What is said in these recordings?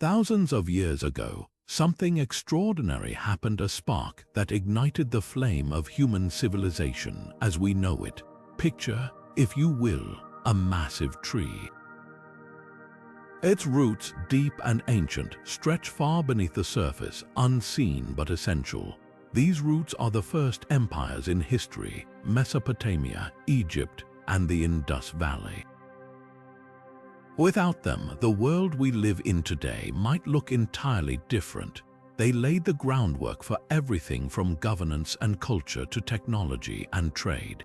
Thousands of years ago, something extraordinary happened, a spark that ignited the flame of human civilization as we know it. Picture, if you will, a massive tree. Its roots, deep and ancient, stretch far beneath the surface, unseen but essential. These roots are the first empires in history: Mesopotamia, Egypt, and the Indus Valley. Without them, the world we live in today might look entirely different. They laid the groundwork for everything from governance and culture to technology and trade.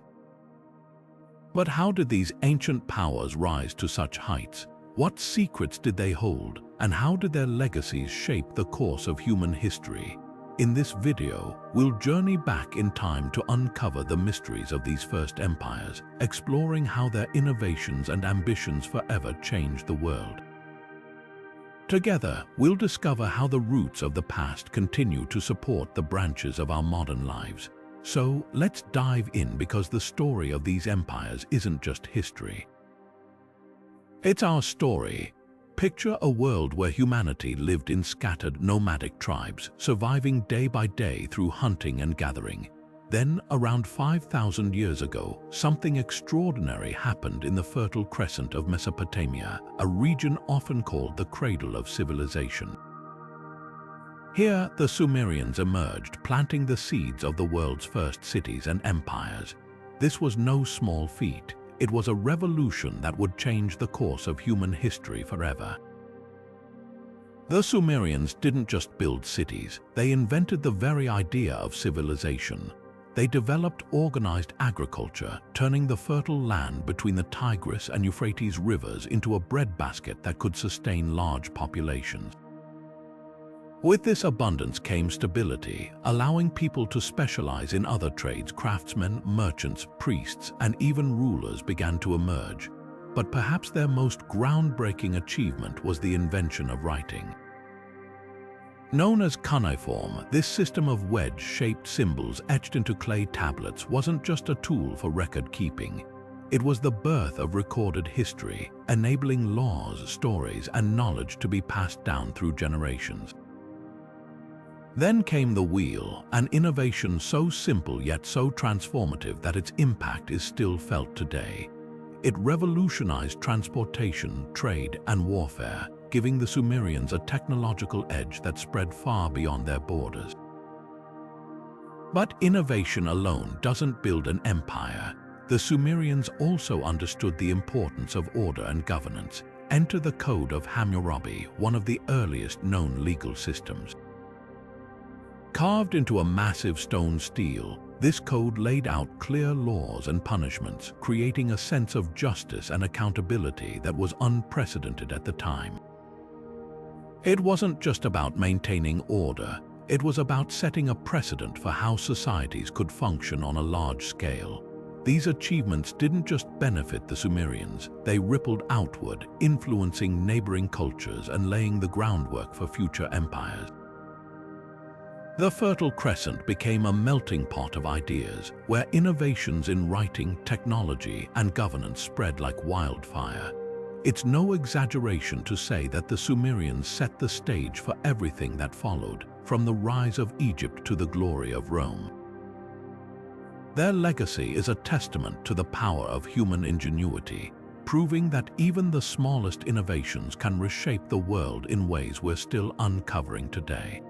But how did these ancient powers rise to such heights? What secrets did they hold, and how did their legacies shape the course of human history? In this video, we'll journey back in time to uncover the mysteries of these first empires, exploring how their innovations and ambitions forever changed the world. Together, we'll discover how the roots of the past continue to support the branches of our modern lives. So, let's dive in, because the story of these empires isn't just history. It's our story. Picture a world where humanity lived in scattered nomadic tribes, surviving day by day through hunting and gathering. Then, around 5,000 years ago, something extraordinary happened in the Fertile Crescent of Mesopotamia, a region often called the cradle of civilization. Here, the Sumerians emerged, planting the seeds of the world's first cities and empires. This was no small feat. It was a revolution that would change the course of human history forever. The Sumerians didn't just build cities, they invented the very idea of civilization. They developed organized agriculture, turning the fertile land between the Tigris and Euphrates rivers into a breadbasket that could sustain large populations. With this abundance came stability, allowing people to specialize in other trades. Craftsmen, merchants, priests, and even rulers began to emerge. But perhaps their most groundbreaking achievement was the invention of writing. Known as cuneiform, this system of wedge-shaped symbols etched into clay tablets wasn't just a tool for record-keeping. It was the birth of recorded history, enabling laws, stories, and knowledge to be passed down through generations. Then came the wheel, an innovation so simple yet so transformative that its impact is still felt today. It revolutionized transportation, trade, and warfare, giving the Sumerians a technological edge that spread far beyond their borders. But innovation alone doesn't build an empire. The Sumerians also understood the importance of order and governance. Enter the Code of Hammurabi, one of the earliest known legal systems. Carved into a massive stone stele, this code laid out clear laws and punishments, creating a sense of justice and accountability that was unprecedented at the time. It wasn't just about maintaining order, it was about setting a precedent for how societies could function on a large scale. These achievements didn't just benefit the Sumerians, they rippled outward, influencing neighboring cultures and laying the groundwork for future empires. The Fertile Crescent became a melting pot of ideas, where innovations in writing, technology, and governance spread like wildfire. It's no exaggeration to say that the Sumerians set the stage for everything that followed, from the rise of Egypt to the glory of Rome. Their legacy is a testament to the power of human ingenuity, proving that even the smallest innovations can reshape the world in ways we're still uncovering today.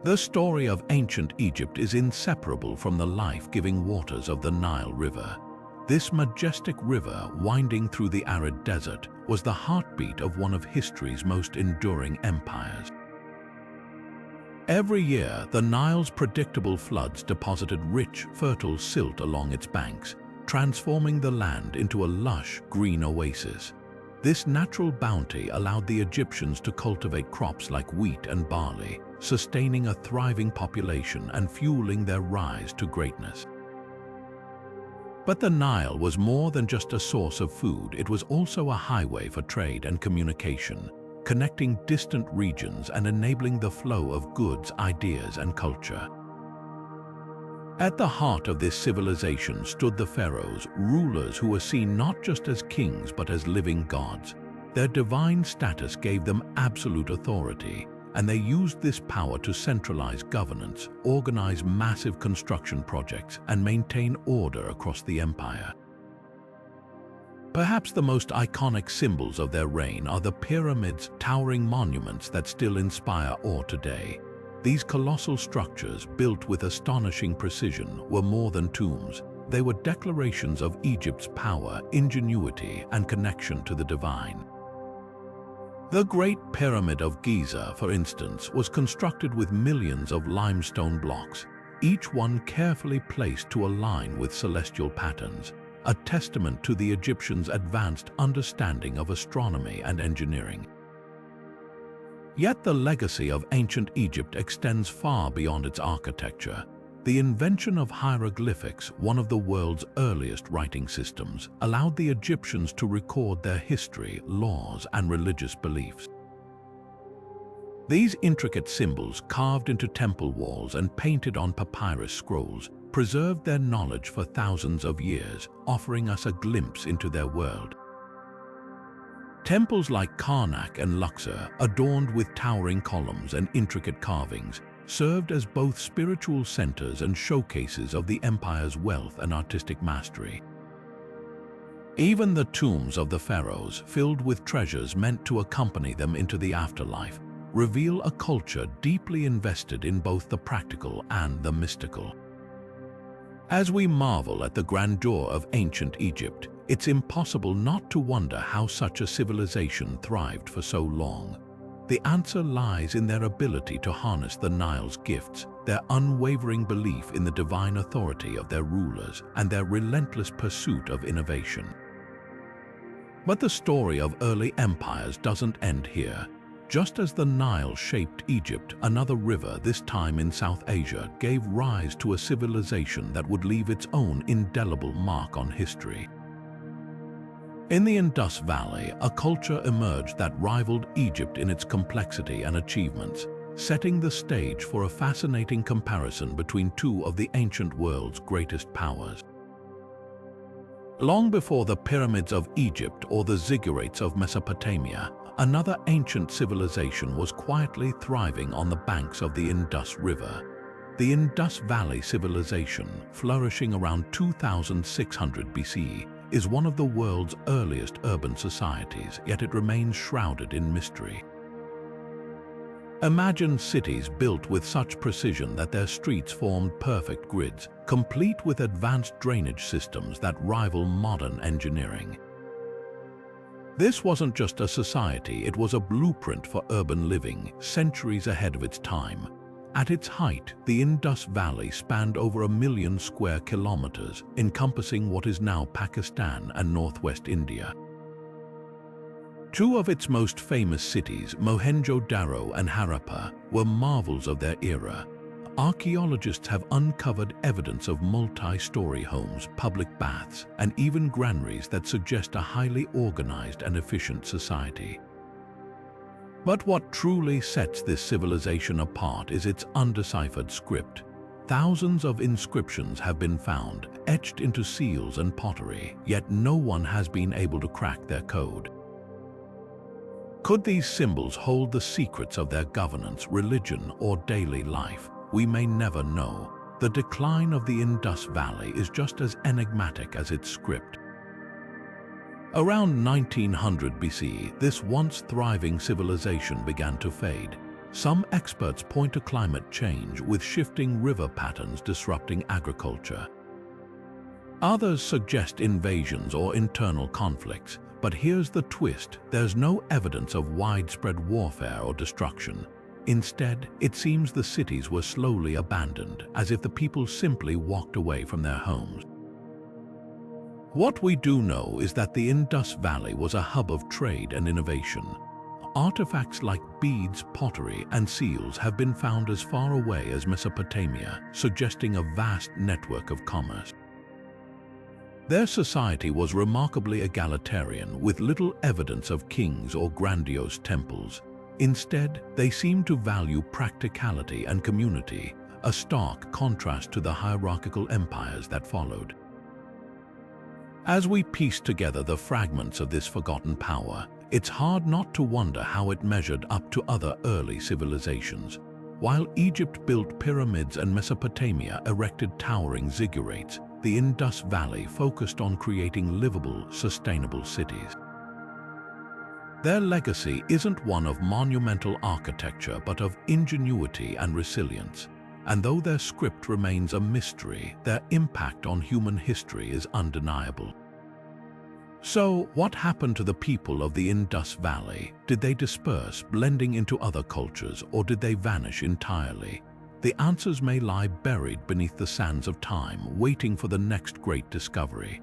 The story of ancient Egypt is inseparable from the life-giving waters of the Nile River. This majestic river, winding through the arid desert, was the heartbeat of one of history's most enduring empires. Every year, the Nile's predictable floods deposited rich, fertile silt along its banks, transforming the land into a lush, green oasis. This natural bounty allowed the Egyptians to cultivate crops like wheat and barley, sustaining a thriving population and fueling their rise to greatness. But the Nile was more than just a source of food. It was also a highway for trade and communication, connecting distant regions and enabling the flow of goods, ideas, and culture. At the heart of this civilization stood the pharaohs, rulers who were seen not just as kings but as living gods. Their divine status gave them absolute authority, and they used this power to centralize governance, organize massive construction projects, and maintain order across the empire. Perhaps the most iconic symbols of their reign are the pyramids, towering monuments that still inspire awe today. These colossal structures, built with astonishing precision, were more than tombs. They were declarations of Egypt's power, ingenuity, and connection to the divine. The Great Pyramid of Giza, for instance, was constructed with millions of limestone blocks, each one carefully placed to align with celestial patterns, a testament to the Egyptians' advanced understanding of astronomy and engineering. Yet the legacy of ancient Egypt extends far beyond its architecture. The invention of hieroglyphics, one of the world's earliest writing systems, allowed the Egyptians to record their history, laws, and religious beliefs. These intricate symbols, carved into temple walls and painted on papyrus scrolls, preserved their knowledge for thousands of years, offering us a glimpse into their world. Temples like Karnak and Luxor, adorned with towering columns and intricate carvings, served as both spiritual centers and showcases of the empire's wealth and artistic mastery. Even the tombs of the pharaohs, filled with treasures meant to accompany them into the afterlife, reveal a culture deeply invested in both the practical and the mystical. As we marvel at the grandeur of ancient Egypt, it's impossible not to wonder how such a civilization thrived for so long. The answer lies in their ability to harness the Nile's gifts, their unwavering belief in the divine authority of their rulers, and their relentless pursuit of innovation. But the story of early empires doesn't end here. Just as the Nile shaped Egypt, another river, this time in South Asia, gave rise to a civilization that would leave its own indelible mark on history. In the Indus Valley, a culture emerged that rivaled Egypt in its complexity and achievements, setting the stage for a fascinating comparison between two of the ancient world's greatest powers. Long before the pyramids of Egypt or the ziggurats of Mesopotamia, another ancient civilization was quietly thriving on the banks of the Indus River. The Indus Valley civilization, flourishing around 2600 BCE, is one of the world's earliest urban societies, yet it remains shrouded in mystery. Imagine cities built with such precision that their streets formed perfect grids, complete with advanced drainage systems that rival modern engineering. This wasn't just a society, it was a blueprint for urban living, centuries ahead of its time. At its height, the Indus Valley spanned over 1 million square kilometers, encompassing what is now Pakistan and northwest India. Two of its most famous cities, Mohenjo-Daro and Harappa, were marvels of their era. Archaeologists have uncovered evidence of multi-story homes, public baths, and even granaries that suggest a highly organized and efficient society. But what truly sets this civilization apart is its undeciphered script. Thousands of inscriptions have been found, etched into seals and pottery, yet no one has been able to crack their code. Could these symbols hold the secrets of their governance, religion, or daily life? We may never know. The decline of the Indus Valley is just as enigmatic as its script. Around 1900 BC, this once thriving civilization began to fade. Some experts point to climate change, with shifting river patterns disrupting agriculture. Others suggest invasions or internal conflicts, but here's the twist: there's no evidence of widespread warfare or destruction. Instead, it seems the cities were slowly abandoned, as if the people simply walked away from their homes. What we do know is that the Indus Valley was a hub of trade and innovation. Artifacts like beads, pottery, and seals have been found as far away as Mesopotamia, suggesting a vast network of commerce. Their society was remarkably egalitarian, with little evidence of kings or grandiose temples. Instead, they seemed to value practicality and community, a stark contrast to the hierarchical empires that followed. As we piece together the fragments of this forgotten power, it's hard not to wonder how it measured up to other early civilizations. While Egypt built pyramids and Mesopotamia erected towering ziggurats, the Indus Valley focused on creating livable, sustainable cities. Their legacy isn't one of monumental architecture but of ingenuity and resilience. And though their script remains a mystery, their impact on human history is undeniable. So, what happened to the people of the Indus Valley? Did they disperse, blending into other cultures, or did they vanish entirely? The answers may lie buried beneath the sands of time, waiting for the next great discovery.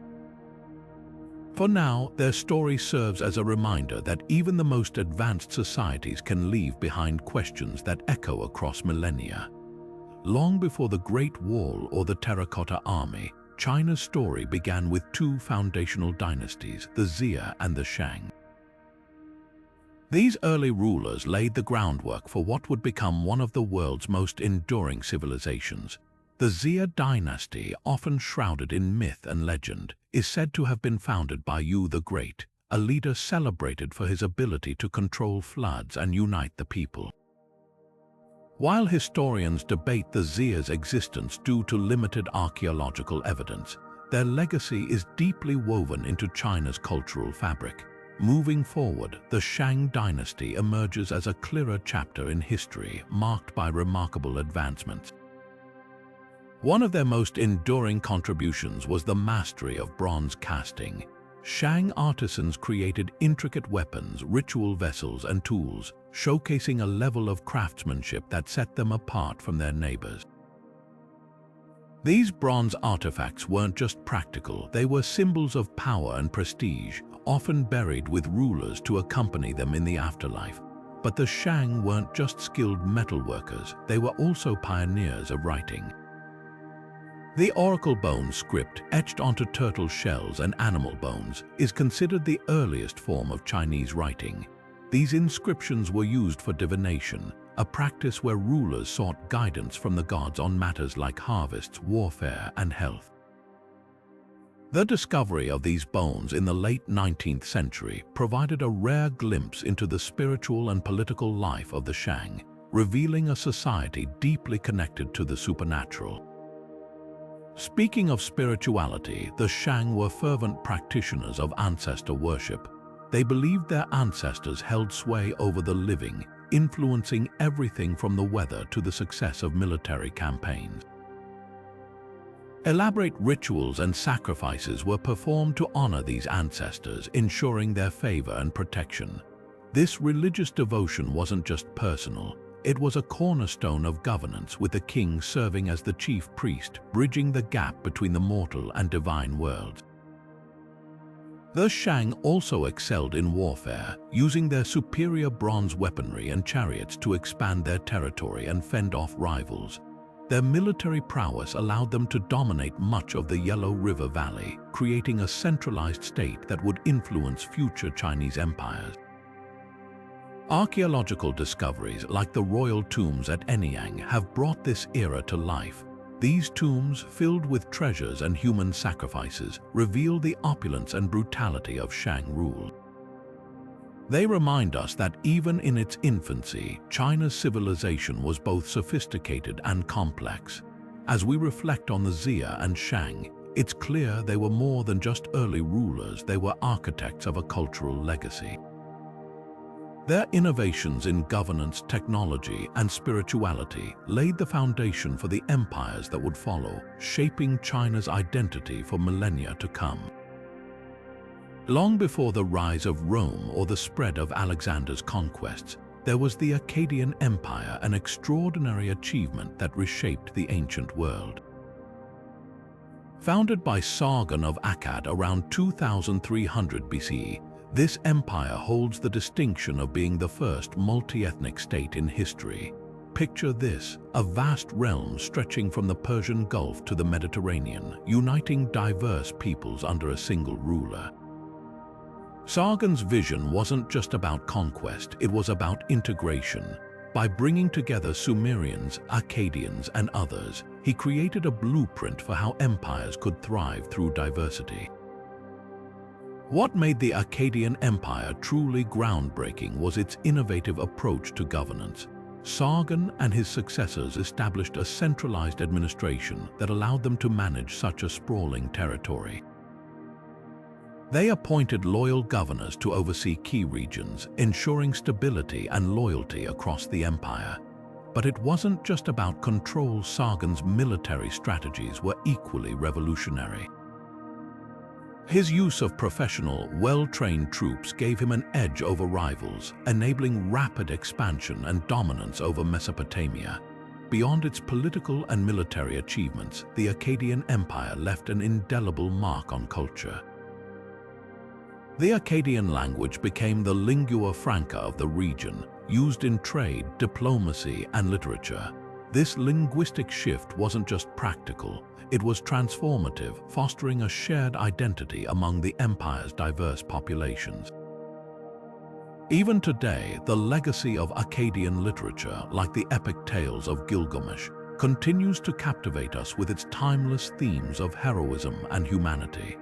For now, their story serves as a reminder that even the most advanced societies can leave behind questions that echo across millennia. Long before the Great Wall or the Terracotta Army, China's story began with two foundational dynasties, the Xia and the Shang. These early rulers laid the groundwork for what would become one of the world's most enduring civilizations. The Xia dynasty, often shrouded in myth and legend, is said to have been founded by Yu the Great, a leader celebrated for his ability to control floods and unite the people. While historians debate the Xia's existence due to limited archaeological evidence, their legacy is deeply woven into China's cultural fabric. Moving forward, the Shang dynasty emerges as a clearer chapter in history, marked by remarkable advancements. One of their most enduring contributions was the mastery of bronze casting. Shang artisans created intricate weapons, ritual vessels, and tools, showcasing a level of craftsmanship that set them apart from their neighbors. These bronze artifacts weren't just practical, they were symbols of power and prestige, often buried with rulers to accompany them in the afterlife. But the Shang weren't just skilled metalworkers, they were also pioneers of writing. The oracle bone script, etched onto turtle shells and animal bones, is considered the earliest form of Chinese writing. These inscriptions were used for divination, a practice where rulers sought guidance from the gods on matters like harvests, warfare, and health. The discovery of these bones in the late 19th century provided a rare glimpse into the spiritual and political life of the Shang, revealing a society deeply connected to the supernatural. Speaking of spirituality, the Shang were fervent practitioners of ancestor worship. They believed their ancestors held sway over the living, influencing everything from the weather to the success of military campaigns. Elaborate rituals and sacrifices were performed to honor these ancestors, ensuring their favor and protection. This religious devotion wasn't just personal. It was a cornerstone of governance, with the king serving as the chief priest, bridging the gap between the mortal and divine worlds. The Shang also excelled in warfare, using their superior bronze weaponry and chariots to expand their territory and fend off rivals. Their military prowess allowed them to dominate much of the Yellow River Valley, creating a centralized state that would influence future Chinese empires. Archaeological discoveries like the royal tombs at Anyang have brought this era to life. These tombs, filled with treasures and human sacrifices, reveal the opulence and brutality of Shang rule. They remind us that even in its infancy, China's civilization was both sophisticated and complex. As we reflect on the Xia and Shang, it's clear they were more than just early rulers, they were architects of a cultural legacy. Their innovations in governance, technology, and spirituality laid the foundation for the empires that would follow, shaping China's identity for millennia to come. Long before the rise of Rome or the spread of Alexander's conquests, there was the Akkadian Empire, an extraordinary achievement that reshaped the ancient world. Founded by Sargon of Akkad around 2300 BCE, this empire holds the distinction of being the first multi-ethnic state in history. Picture this, a vast realm stretching from the Persian Gulf to the Mediterranean, uniting diverse peoples under a single ruler. Sargon's vision wasn't just about conquest, it was about integration. By bringing together Sumerians, Akkadians, and others, he created a blueprint for how empires could thrive through diversity. What made the Akkadian Empire truly groundbreaking was its innovative approach to governance. Sargon and his successors established a centralized administration that allowed them to manage such a sprawling territory. They appointed loyal governors to oversee key regions, ensuring stability and loyalty across the empire. But it wasn't just about control. Sargon's military strategies were equally revolutionary. His use of professional, well-trained troops gave him an edge over rivals, enabling rapid expansion and dominance over Mesopotamia. Beyond its political and military achievements, the Akkadian Empire left an indelible mark on culture. The Akkadian language became the lingua franca of the region, used in trade, diplomacy, and literature. This linguistic shift wasn't just practical, it was transformative, fostering a shared identity among the empire's diverse populations. Even today, the legacy of Akkadian literature, like the epic tales of Gilgamesh, continues to captivate us with its timeless themes of heroism and humanity.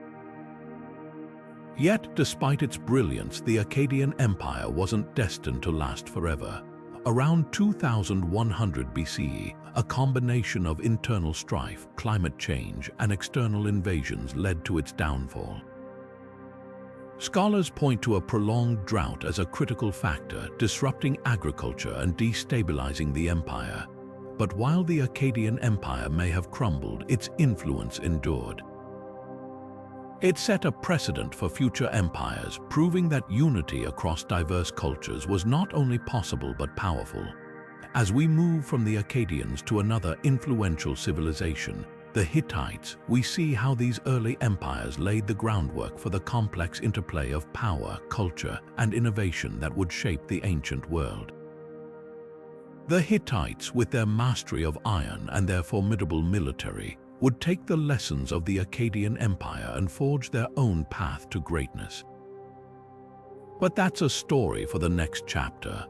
Yet, despite its brilliance, the Akkadian Empire wasn't destined to last forever. Around 2100 BCE, a combination of internal strife, climate change, and external invasions led to its downfall. Scholars point to a prolonged drought as a critical factor, disrupting agriculture and destabilizing the empire. But while the Akkadian Empire may have crumbled, its influence endured. It set a precedent for future empires, proving that unity across diverse cultures was not only possible but powerful. As we move from the Akkadians to another influential civilization, the Hittites, we see how these early empires laid the groundwork for the complex interplay of power, culture, and innovation that would shape the ancient world. The Hittites, with their mastery of iron and their formidable military, would take the lessons of the Akkadian Empire and forge their own path to greatness. But that's a story for the next chapter.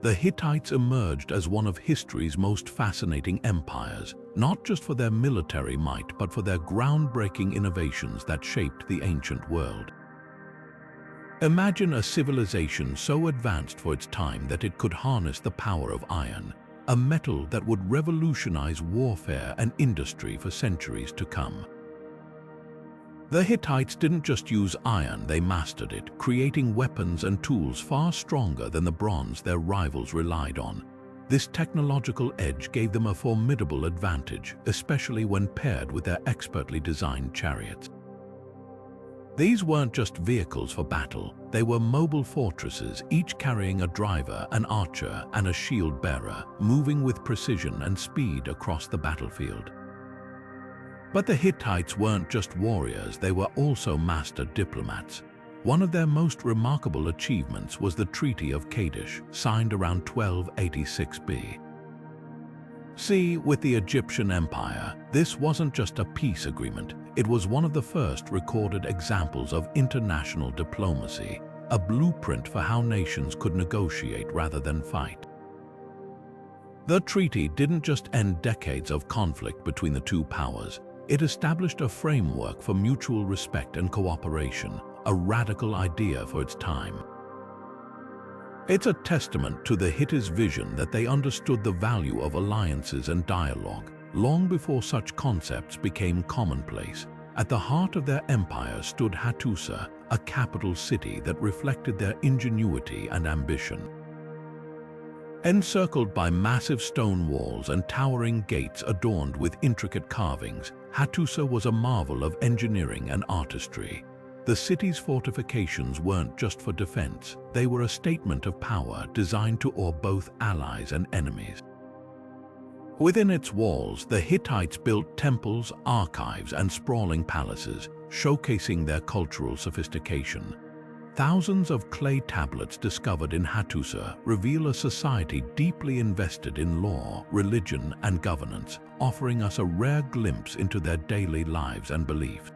The Hittites emerged as one of history's most fascinating empires, not just for their military might, but for their groundbreaking innovations that shaped the ancient world. Imagine a civilization so advanced for its time that it could harness the power of iron, a metal that would revolutionize warfare and industry for centuries to come. The Hittites didn't just use iron, they mastered it, creating weapons and tools far stronger than the bronze their rivals relied on. This technological edge gave them a formidable advantage, especially when paired with their expertly designed chariots. These weren't just vehicles for battle, they were mobile fortresses, each carrying a driver, an archer, and a shield bearer, moving with precision and speed across the battlefield. But the Hittites weren't just warriors, they were also master diplomats. One of their most remarkable achievements was the Treaty of Kadesh, signed around 1286 BC. See, with the Egyptian Empire, this wasn't just a peace agreement, it was one of the first recorded examples of international diplomacy, a blueprint for how nations could negotiate rather than fight. The treaty didn't just end decades of conflict between the two powers, it established a framework for mutual respect and cooperation, a radical idea for its time. It's a testament to the Hittites' vision that they understood the value of alliances and dialogue, long before such concepts became commonplace. At the heart of their empire stood Hattusa, a capital city that reflected their ingenuity and ambition. Encircled by massive stone walls and towering gates adorned with intricate carvings, Hattusa was a marvel of engineering and artistry. The city's fortifications weren't just for defense, they were a statement of power designed to awe both allies and enemies. Within its walls, the Hittites built temples, archives, and sprawling palaces, showcasing their cultural sophistication. Thousands of clay tablets discovered in Hattusa reveal a society deeply invested in law, religion, and governance, offering us a rare glimpse into their daily lives and beliefs.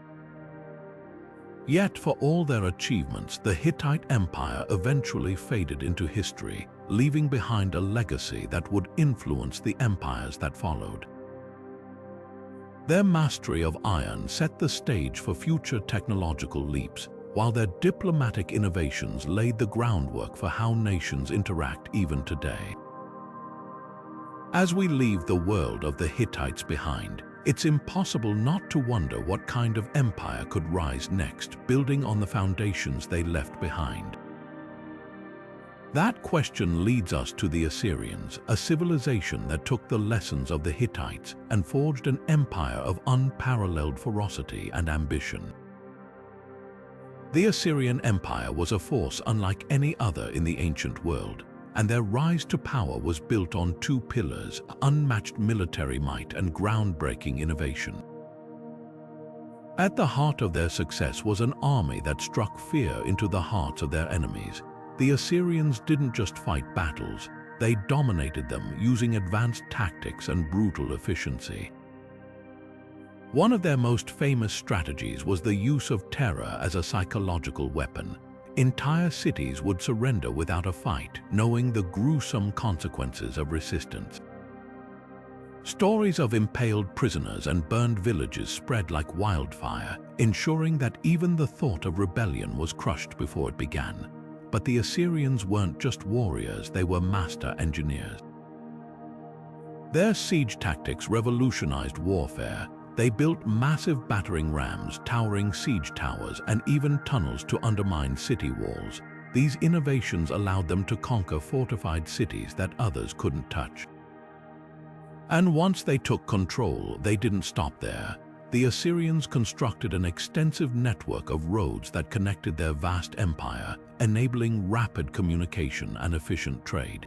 Yet, for all their achievements, the Hittite Empire eventually faded into history, leaving behind a legacy that would influence the empires that followed. Their mastery of iron set the stage for future technological leaps, while their diplomatic innovations laid the groundwork for how nations interact even today. As we leave the world of the Hittites behind, it's impossible not to wonder what kind of empire could rise next, building on the foundations they left behind. That question leads us to the Assyrians, a civilization that took the lessons of the Hittites and forged an empire of unparalleled ferocity and ambition. The Assyrian Empire was a force unlike any other in the ancient world, and their rise to power was built on two pillars: unmatched military might and groundbreaking innovation. At the heart of their success was an army that struck fear into the hearts of their enemies. The Assyrians didn't just fight battles, they dominated them using advanced tactics and brutal efficiency. One of their most famous strategies was the use of terror as a psychological weapon. Entire cities would surrender without a fight, knowing the gruesome consequences of resistance. Stories of impaled prisoners and burned villages spread like wildfire, ensuring that even the thought of rebellion was crushed before it began. But the Assyrians weren't just warriors, they were master engineers. Their siege tactics revolutionized warfare. They built massive battering rams, towering siege towers, and even tunnels to undermine city walls. These innovations allowed them to conquer fortified cities that others couldn't touch. And once they took control, they didn't stop there. The Assyrians constructed an extensive network of roads that connected their vast empire, enabling rapid communication and efficient trade.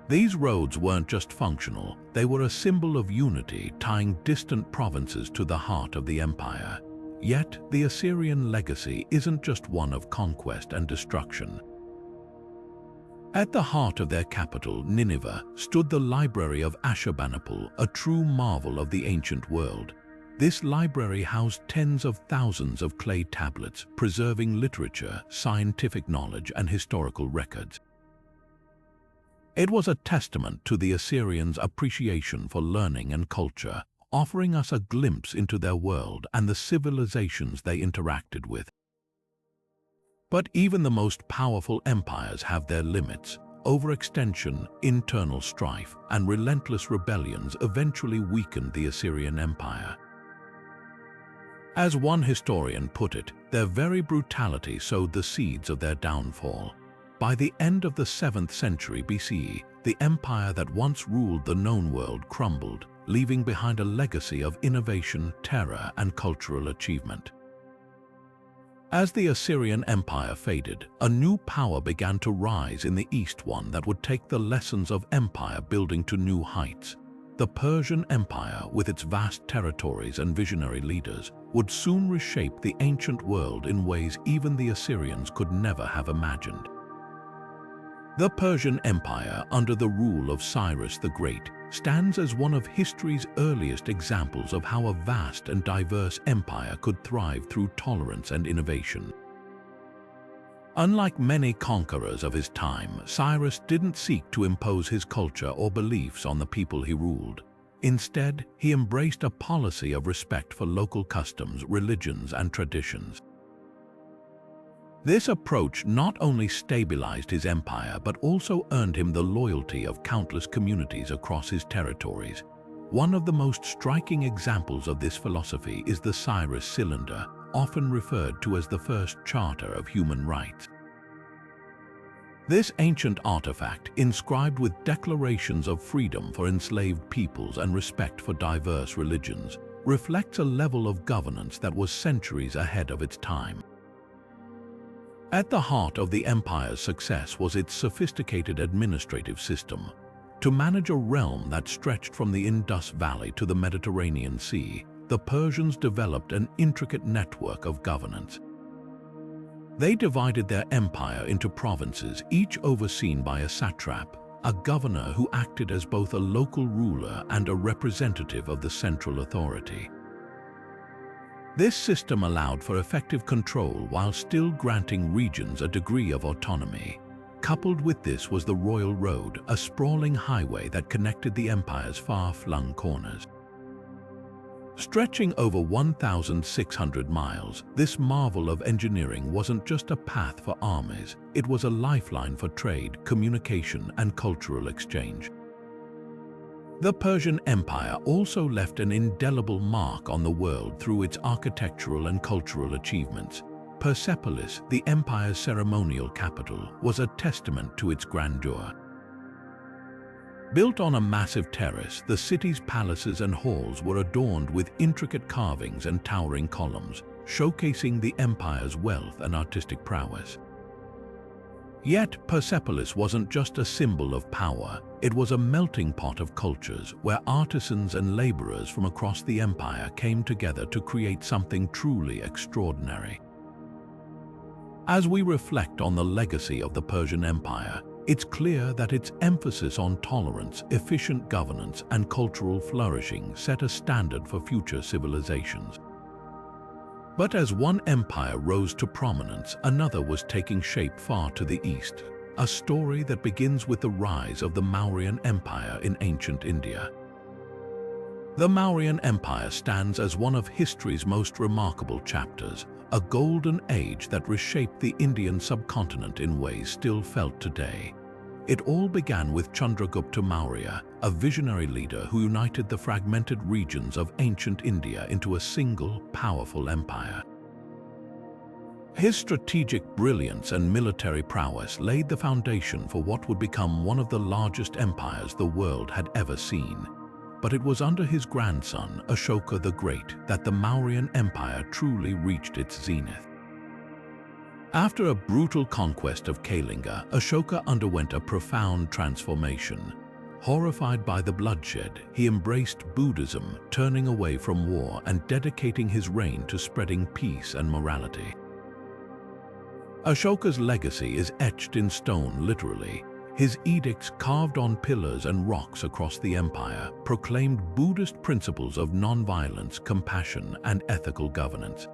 These roads weren't just functional, they were a symbol of unity, tying distant provinces to the heart of the empire. Yet, the Assyrian legacy isn't just one of conquest and destruction. At the heart of their capital, Nineveh, stood the library of Ashurbanipal, a true marvel of the ancient world. This library housed tens of thousands of clay tablets, preserving literature, scientific knowledge, and historical records. It was a testament to the Assyrians' appreciation for learning and culture, offering us a glimpse into their world and the civilizations they interacted with. But even the most powerful empires have their limits. Overextension, internal strife, and relentless rebellions eventually weakened the Assyrian Empire. As one historian put it, their very brutality sowed the seeds of their downfall. By the end of the 7th century BCE, the empire that once ruled the known world crumbled, leaving behind a legacy of innovation, terror, and cultural achievement. As the Assyrian Empire faded, a new power began to rise in the East, one that would take the lessons of empire building to new heights. The Persian Empire, with its vast territories and visionary leaders, would soon reshape the ancient world in ways even the Assyrians could never have imagined. The Persian Empire, under the rule of Cyrus the Great, stands as one of history's earliest examples of how a vast and diverse empire could thrive through tolerance and innovation. Unlike many conquerors of his time, Cyrus didn't seek to impose his culture or beliefs on the people he ruled. Instead, he embraced a policy of respect for local customs, religions, and traditions. This approach not only stabilized his empire but also earned him the loyalty of countless communities across his territories. One of the most striking examples of this philosophy is the Cyrus Cylinder, often referred to as the first charter of human rights. This ancient artifact, inscribed with declarations of freedom for enslaved peoples and respect for diverse religions, reflects a level of governance that was centuries ahead of its time. At the heart of the empire's success was its sophisticated administrative system. To manage a realm that stretched from the Indus Valley to the Mediterranean Sea, the Persians developed an intricate network of governance. They divided their empire into provinces, each overseen by a satrap, a governor who acted as both a local ruler and a representative of the central authority. This system allowed for effective control while still granting regions a degree of autonomy. Coupled with this was the Royal Road, a sprawling highway that connected the empire's far-flung corners. Stretching over 1,600 miles, this marvel of engineering wasn't just a path for armies, it was a lifeline for trade, communication, and cultural exchange. The Persian Empire also left an indelible mark on the world through its architectural and cultural achievements. Persepolis, the empire's ceremonial capital, was a testament to its grandeur. Built on a massive terrace, the city's palaces and halls were adorned with intricate carvings and towering columns, showcasing the empire's wealth and artistic prowess. Yet, Persepolis wasn't just a symbol of power, it was a melting pot of cultures where artisans and laborers from across the empire came together to create something truly extraordinary. As we reflect on the legacy of the Persian Empire, it's clear that its emphasis on tolerance, efficient governance, and cultural flourishing set a standard for future civilizations. But as one empire rose to prominence, another was taking shape far to the east, a story that begins with the rise of the Mauryan Empire in ancient India. The Mauryan Empire stands as one of history's most remarkable chapters, a golden age that reshaped the Indian subcontinent in ways still felt today. It all began with Chandragupta Maurya, a visionary leader who united the fragmented regions of ancient India into a single, powerful empire. His strategic brilliance and military prowess laid the foundation for what would become one of the largest empires the world had ever seen. But it was under his grandson, Ashoka the Great, that the Mauryan Empire truly reached its zenith. After a brutal conquest of Kalinga, Ashoka underwent a profound transformation. Horrified by the bloodshed, he embraced Buddhism, turning away from war and dedicating his reign to spreading peace and morality. Ashoka's legacy is etched in stone, literally. His edicts, carved on pillars and rocks across the empire, proclaimed Buddhist principles of nonviolence, compassion, and ethical governance.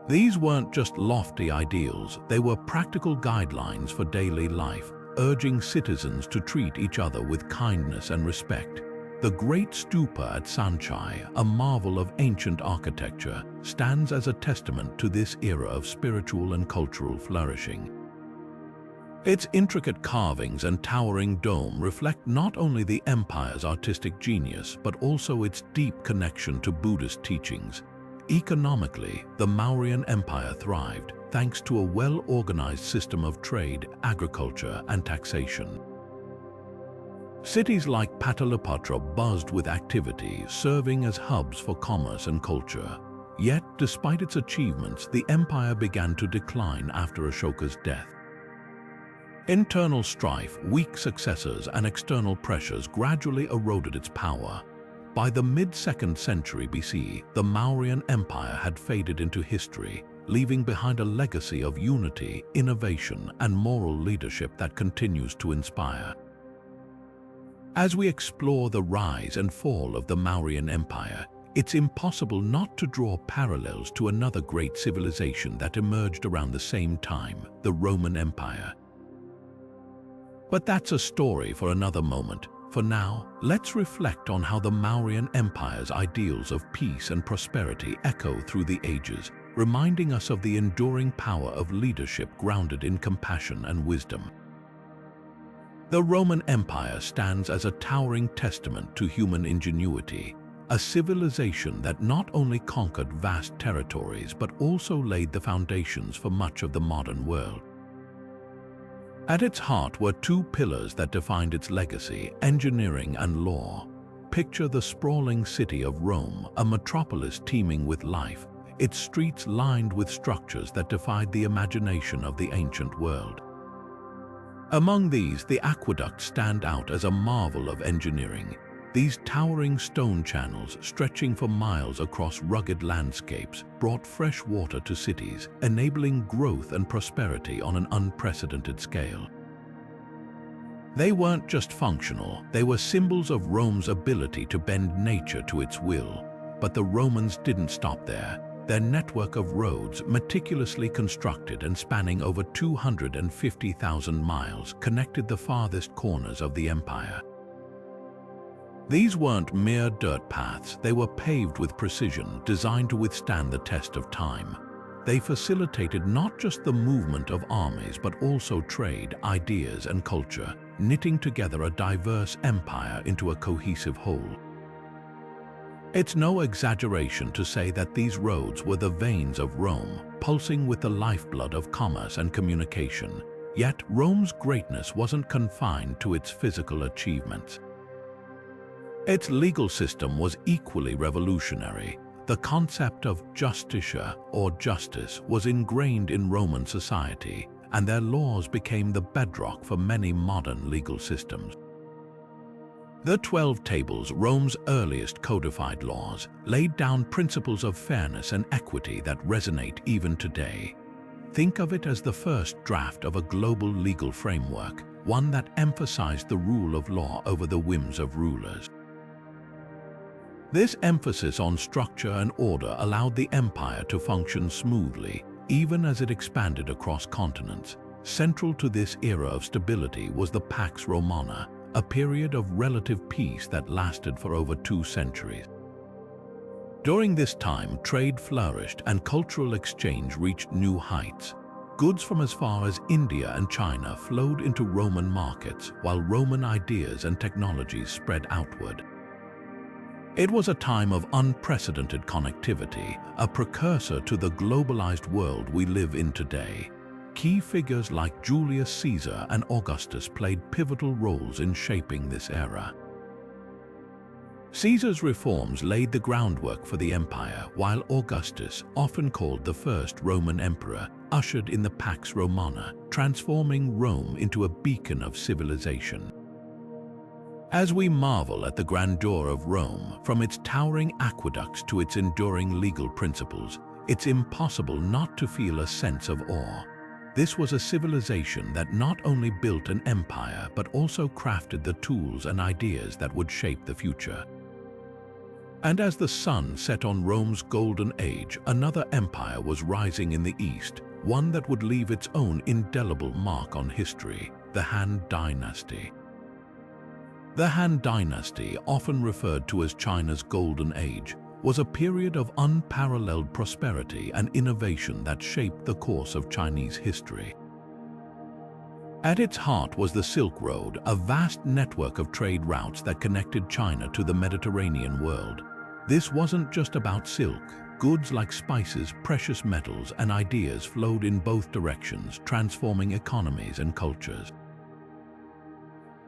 These weren't just lofty ideals, they were practical guidelines for daily life, urging citizens to treat each other with kindness and respect. The Great Stupa at Sanchai, a marvel of ancient architecture, stands as a testament to this era of spiritual and cultural flourishing. Its intricate carvings and towering dome reflect not only the empire's artistic genius, but also its deep connection to Buddhist teachings. Economically, the Mauryan Empire thrived thanks to a well-organized system of trade, agriculture, and taxation. Cities like Pataliputra buzzed with activity, serving as hubs for commerce and culture. Yet, despite its achievements, the empire began to decline after Ashoka's death. Internal strife, weak successors, and external pressures gradually eroded its power. By the mid-2nd century BC, the Mauryan Empire had faded into history, leaving behind a legacy of unity, innovation, and moral leadership that continues to inspire. As we explore the rise and fall of the Mauryan Empire, it's impossible not to draw parallels to another great civilization that emerged around the same time, the Roman Empire. But that's a story for another moment. For now, let's reflect on how the Mauryan Empire's ideals of peace and prosperity echo through the ages, reminding us of the enduring power of leadership grounded in compassion and wisdom. The Roman Empire stands as a towering testament to human ingenuity, a civilization that not only conquered vast territories but also laid the foundations for much of the modern world. At its heart were two pillars that defined its legacy: engineering and law. Picture the sprawling city of Rome, a metropolis teeming with life, its streets lined with structures that defied the imagination of the ancient world. Among these, the aqueducts stand out as a marvel of engineering. These towering stone channels, stretching for miles across rugged landscapes, brought fresh water to cities, enabling growth and prosperity on an unprecedented scale. They weren't just functional, they were symbols of Rome's ability to bend nature to its will. But the Romans didn't stop there. Their network of roads, meticulously constructed and spanning over 250,000 miles, connected the farthest corners of the empire. These weren't mere dirt paths, they were paved with precision, designed to withstand the test of time. They facilitated not just the movement of armies, but also trade, ideas, and culture, knitting together a diverse empire into a cohesive whole. It's no exaggeration to say that these roads were the veins of Rome, pulsing with the lifeblood of commerce and communication. Yet Rome's greatness wasn't confined to its physical achievements. Its legal system was equally revolutionary. The concept of justitia, or justice, was ingrained in Roman society, and their laws became the bedrock for many modern legal systems. The 12 Tables, Rome's earliest codified laws, laid down principles of fairness and equity that resonate even today. Think of it as the first draft of a global legal framework, one that emphasized the rule of law over the whims of rulers. This emphasis on structure and order allowed the empire to function smoothly, even as it expanded across continents. Central to this era of stability was the Pax Romana, a period of relative peace that lasted for over 2 centuries. During this time, trade flourished and cultural exchange reached new heights. Goods from as far as India and China flowed into Roman markets, while Roman ideas and technologies spread outward. It was a time of unprecedented connectivity, a precursor to the globalized world we live in today. Key figures like Julius Caesar and Augustus played pivotal roles in shaping this era. Caesar's reforms laid the groundwork for the empire, while Augustus, often called the first Roman emperor, ushered in the Pax Romana, transforming Rome into a beacon of civilization. As we marvel at the grandeur of Rome, from its towering aqueducts to its enduring legal principles, it's impossible not to feel a sense of awe. This was a civilization that not only built an empire, but also crafted the tools and ideas that would shape the future. And as the sun set on Rome's golden age, another empire was rising in the east, one that would leave its own indelible mark on history, the Han Dynasty. The Han Dynasty, often referred to as China's Golden Age, was a period of unparalleled prosperity and innovation that shaped the course of Chinese history. At its heart was the Silk Road, a vast network of trade routes that connected China to the Mediterranean world. This wasn't just about silk. Goods like spices, precious metals, and ideas flowed in both directions, transforming economies and cultures.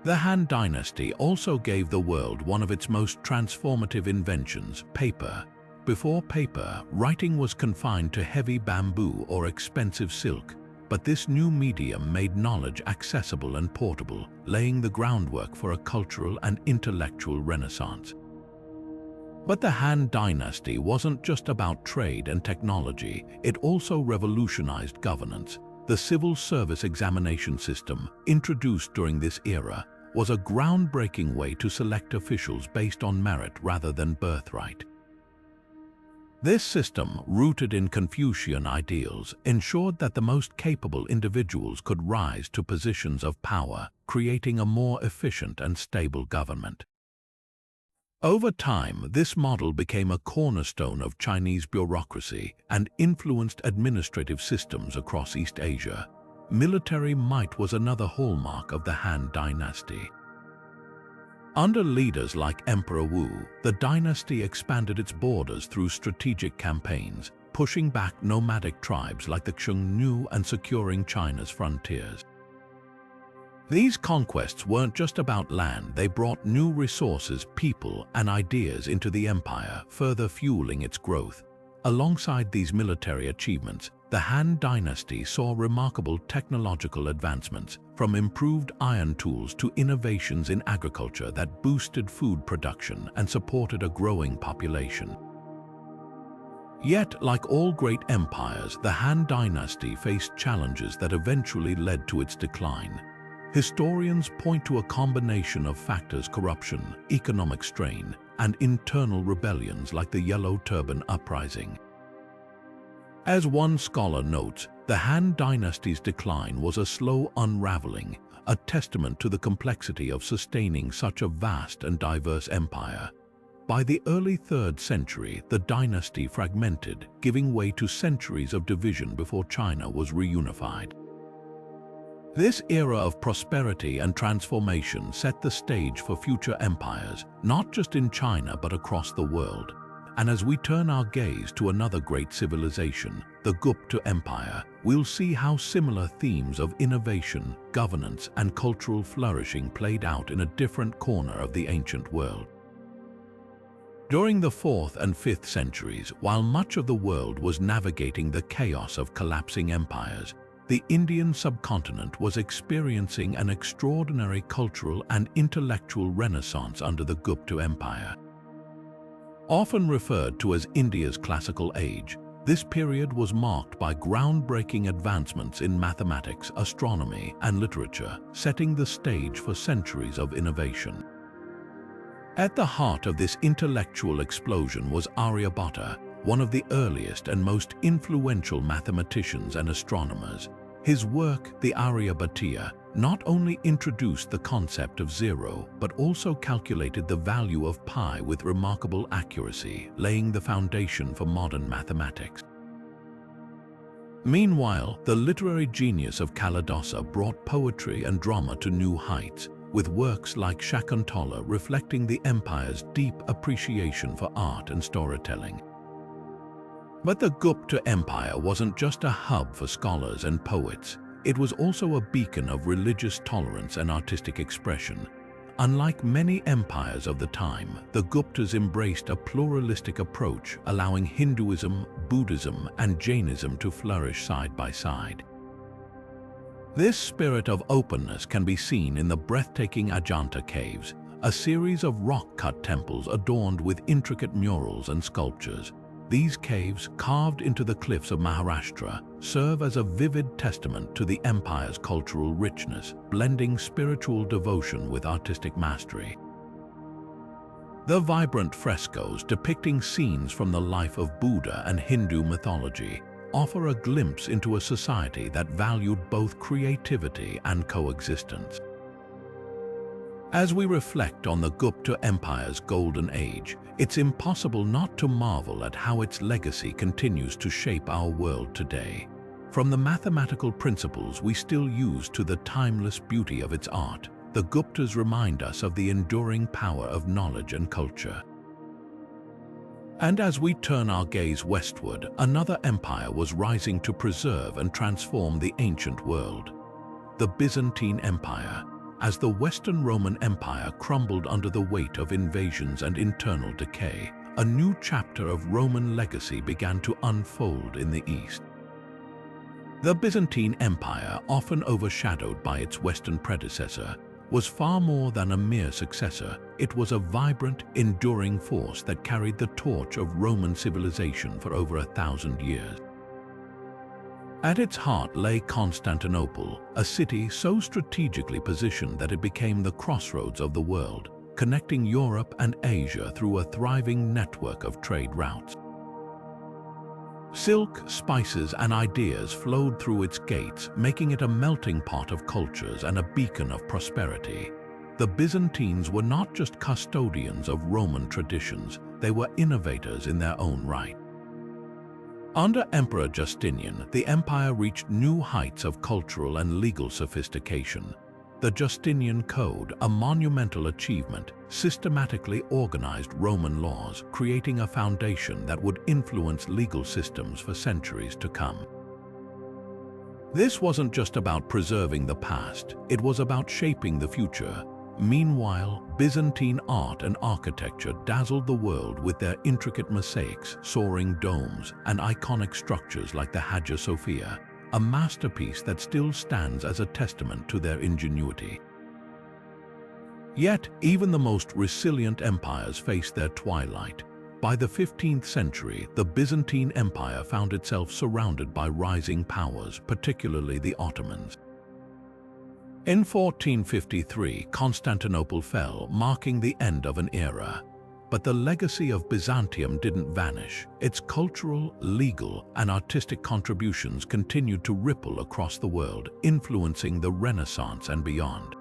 The Han Dynasty also gave the world one of its most transformative inventions, paper. Before paper, writing was confined to heavy bamboo or expensive silk, but this new medium made knowledge accessible and portable, laying the groundwork for a cultural and intellectual renaissance. But the Han Dynasty wasn't just about trade and technology, it also revolutionized governance. The civil service examination system, introduced during this era, was a groundbreaking way to select officials based on merit rather than birthright. This system, rooted in Confucian ideals, ensured that the most capable individuals could rise to positions of power, creating a more efficient and stable government. Over time, this model became a cornerstone of Chinese bureaucracy and influenced administrative systems across East Asia. Military might was another hallmark of the Han Dynasty. Under leaders like Emperor Wu, the dynasty expanded its borders through strategic campaigns, pushing back nomadic tribes like the Xiongnu and securing China's frontiers. These conquests weren't just about land, they brought new resources, people, and ideas into the empire, further fueling its growth. Alongside these military achievements, the Han Dynasty saw remarkable technological advancements, from improved iron tools to innovations in agriculture that boosted food production and supported a growing population. Yet, like all great empires, the Han Dynasty faced challenges that eventually led to its decline. Historians point to a combination of factors: corruption, economic strain, and internal rebellions like the Yellow Turban Uprising. As one scholar notes, the Han Dynasty's decline was a slow unraveling, a testament to the complexity of sustaining such a vast and diverse empire. By the early 3rd century, the dynasty fragmented, giving way to centuries of division before China was reunified. This era of prosperity and transformation set the stage for future empires, not just in China but across the world. And as we turn our gaze to another great civilization, the Gupta Empire, we'll see how similar themes of innovation, governance, and cultural flourishing played out in a different corner of the ancient world. During the 4th and 5th centuries, while much of the world was navigating the chaos of collapsing empires, the Indian subcontinent was experiencing an extraordinary cultural and intellectual renaissance under the Gupta Empire. Often referred to as India's classical age, this period was marked by groundbreaking advancements in mathematics, astronomy, and literature, setting the stage for centuries of innovation. At the heart of this intellectual explosion was Aryabhatta, one of the earliest and most influential mathematicians and astronomers. His work, the Aryabhatiya, not only introduced the concept of zero, but also calculated the value of pi with remarkable accuracy, laying the foundation for modern mathematics. Meanwhile, the literary genius of Kalidasa brought poetry and drama to new heights, with works like Shakuntala reflecting the empire's deep appreciation for art and storytelling. But the Gupta Empire wasn't just a hub for scholars and poets. It was also a beacon of religious tolerance and artistic expression. Unlike many empires of the time, the Guptas embraced a pluralistic approach, allowing Hinduism, Buddhism, and Jainism to flourish side by side. This spirit of openness can be seen in the breathtaking Ajanta caves, a series of rock-cut temples adorned with intricate murals and sculptures. These caves, carved into the cliffs of Maharashtra, serve as a vivid testament to the empire's cultural richness, blending spiritual devotion with artistic mastery. The vibrant frescoes depicting scenes from the life of Buddha and Hindu mythology offer a glimpse into a society that valued both creativity and coexistence. As we reflect on the Gupta Empire's golden age, it's impossible not to marvel at how its legacy continues to shape our world today. From the mathematical principles we still use to the timeless beauty of its art, the Guptas remind us of the enduring power of knowledge and culture. And as we turn our gaze westward, another empire was rising to preserve and transform the ancient world: the Byzantine Empire. As the Western Roman Empire crumbled under the weight of invasions and internal decay, a new chapter of Roman legacy began to unfold in the East. The Byzantine Empire, often overshadowed by its Western predecessor, was far more than a mere successor. It was a vibrant, enduring force that carried the torch of Roman civilization for over 1,000 years. At its heart lay Constantinople, a city so strategically positioned that it became the crossroads of the world, connecting Europe and Asia through a thriving network of trade routes. Silk, spices, and ideas flowed through its gates, making it a melting pot of cultures and a beacon of prosperity. The Byzantines were not just custodians of Roman traditions, they were innovators in their own right. Under Emperor Justinian, the empire reached new heights of cultural and legal sophistication. The Justinian Code, a monumental achievement, systematically organized Roman laws, creating a foundation that would influence legal systems for centuries to come. This wasn't just about preserving the past, it was about shaping the future. Meanwhile, Byzantine art and architecture dazzled the world with their intricate mosaics, soaring domes, and iconic structures like the Hagia Sophia, a masterpiece that still stands as a testament to their ingenuity. Yet, even the most resilient empires faced their twilight. By the 15th century, the Byzantine Empire found itself surrounded by rising powers, particularly the Ottomans. In 1453, Constantinople fell, marking the end of an era. But the legacy of Byzantium didn't vanish. Its cultural, legal, and artistic contributions continued to ripple across the world, influencing the Renaissance and beyond.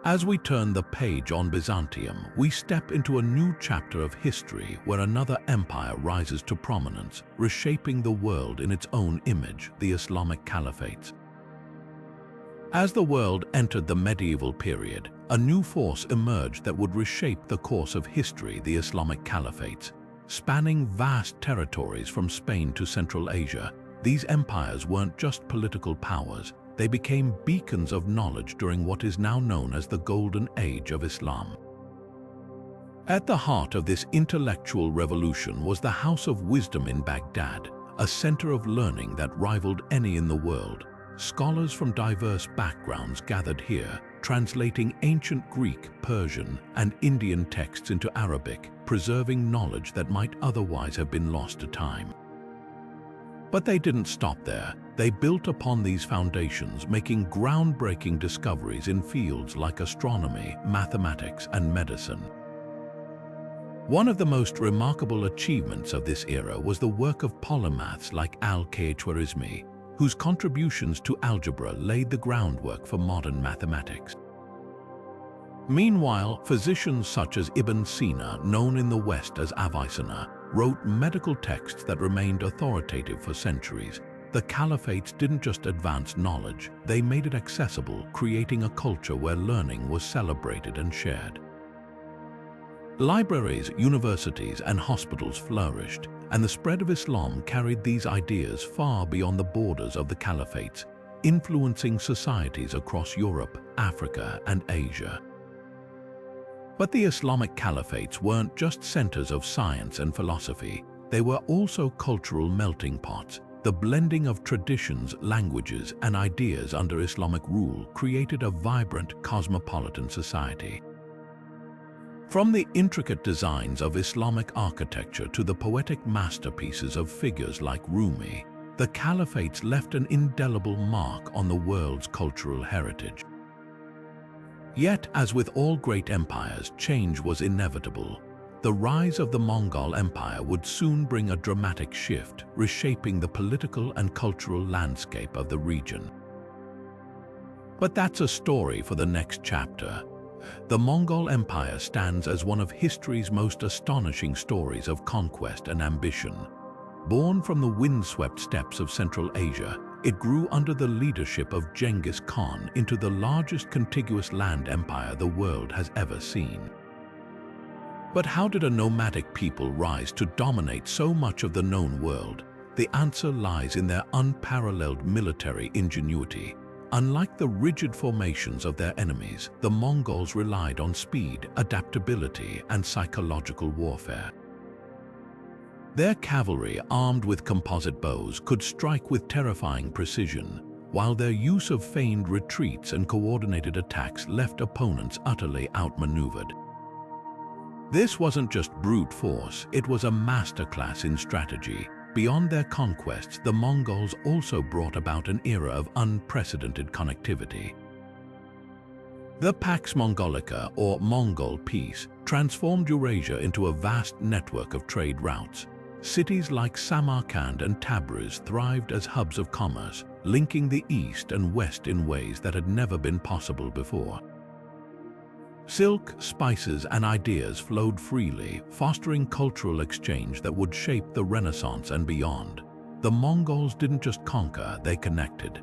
As we turn the page on Byzantium, we step into a new chapter of history where another empire rises to prominence, reshaping the world in its own image, the Islamic Caliphates. As the world entered the medieval period, a new force emerged that would reshape the course of history, the Islamic Caliphates. Spanning vast territories from Spain to Central Asia, these empires weren't just political powers, they became beacons of knowledge during what is now known as the Golden Age of Islam. At the heart of this intellectual revolution was the House of Wisdom in Baghdad, a center of learning that rivaled any in the world. Scholars from diverse backgrounds gathered here, translating ancient Greek, Persian, and Indian texts into Arabic, preserving knowledge that might otherwise have been lost to time. But they didn't stop there. They built upon these foundations, making groundbreaking discoveries in fields like astronomy, mathematics, and medicine. One of the most remarkable achievements of this era was the work of polymaths like Al-Khwarizmi, whose contributions to algebra laid the groundwork for modern mathematics. Meanwhile, physicians such as Ibn Sina, known in the West as Avicenna, wrote medical texts that remained authoritative for centuries. The caliphates didn't just advance knowledge, they made it accessible, creating a culture where learning was celebrated and shared. Libraries, universities, and hospitals flourished, and the spread of Islam carried these ideas far beyond the borders of the caliphates, influencing societies across Europe, Africa, and Asia. But the Islamic caliphates weren't just centers of science and philosophy, they were also cultural melting pots. The blending of traditions, languages, and ideas under Islamic rule created a vibrant cosmopolitan society. From the intricate designs of Islamic architecture to the poetic masterpieces of figures like Rumi, the caliphates left an indelible mark on the world's cultural heritage. Yet, as with all great empires, change was inevitable. The rise of the Mongol Empire would soon bring a dramatic shift, reshaping the political and cultural landscape of the region. But that's a story for the next chapter. The Mongol Empire stands as one of history's most astonishing stories of conquest and ambition. Born from the windswept steppes of Central Asia, it grew under the leadership of Genghis Khan into the largest contiguous land empire the world has ever seen. But how did a nomadic people rise to dominate so much of the known world? The answer lies in their unparalleled military ingenuity. Unlike the rigid formations of their enemies, the Mongols relied on speed, adaptability, and psychological warfare. Their cavalry, armed with composite bows, could strike with terrifying precision, while their use of feigned retreats and coordinated attacks left opponents utterly outmaneuvered. This wasn't just brute force, it was a masterclass in strategy. Beyond their conquests, the Mongols also brought about an era of unprecedented connectivity. The Pax Mongolica, or Mongol Peace, transformed Eurasia into a vast network of trade routes. Cities like Samarkand and Tabriz thrived as hubs of commerce, linking the East and West in ways that had never been possible before. Silk, spices, and ideas flowed freely, fostering cultural exchange that would shape the Renaissance and beyond. The Mongols didn't just conquer, they connected.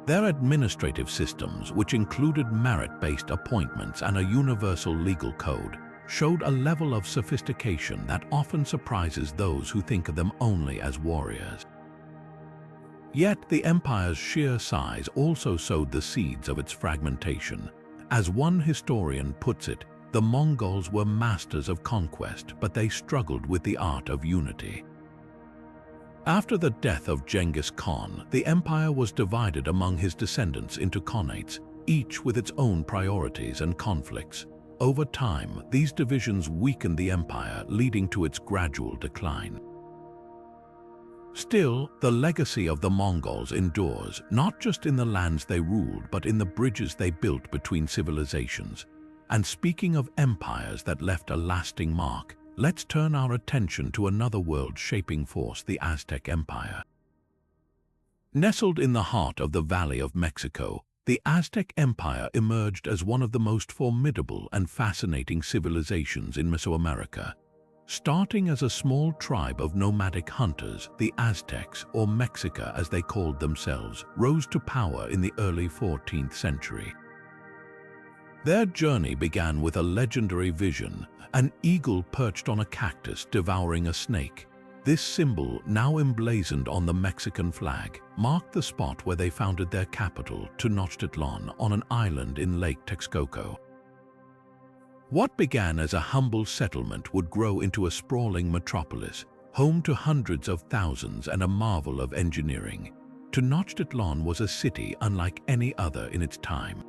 Their administrative systems, which included merit-based appointments and a universal legal code, showed a level of sophistication that often surprises those who think of them only as warriors. Yet the empire's sheer size also sowed the seeds of its fragmentation. As one historian puts it, the Mongols were masters of conquest, but they struggled with the art of unity. After the death of Genghis Khan, the empire was divided among his descendants into khanates, each with its own priorities and conflicts. Over time, these divisions weakened the empire, leading to its gradual decline. Still, the legacy of the Mongols endures, not just in the lands they ruled, but in the bridges they built between civilizations. And speaking of empires that left a lasting mark, let's turn our attention to another world-shaping force, the Aztec Empire. Nestled in the heart of the Valley of Mexico, the Aztec Empire emerged as one of the most formidable and fascinating civilizations in Mesoamerica. Starting as a small tribe of nomadic hunters, the Aztecs, or Mexica as they called themselves, rose to power in the early 14th century. Their journey began with a legendary vision, an eagle perched on a cactus devouring a snake. This symbol, now emblazoned on the Mexican flag, marked the spot where they founded their capital, Tenochtitlan, on an island in Lake Texcoco. What began as a humble settlement would grow into a sprawling metropolis, home to hundreds of thousands and a marvel of engineering. Tenochtitlan was a city unlike any other in its time.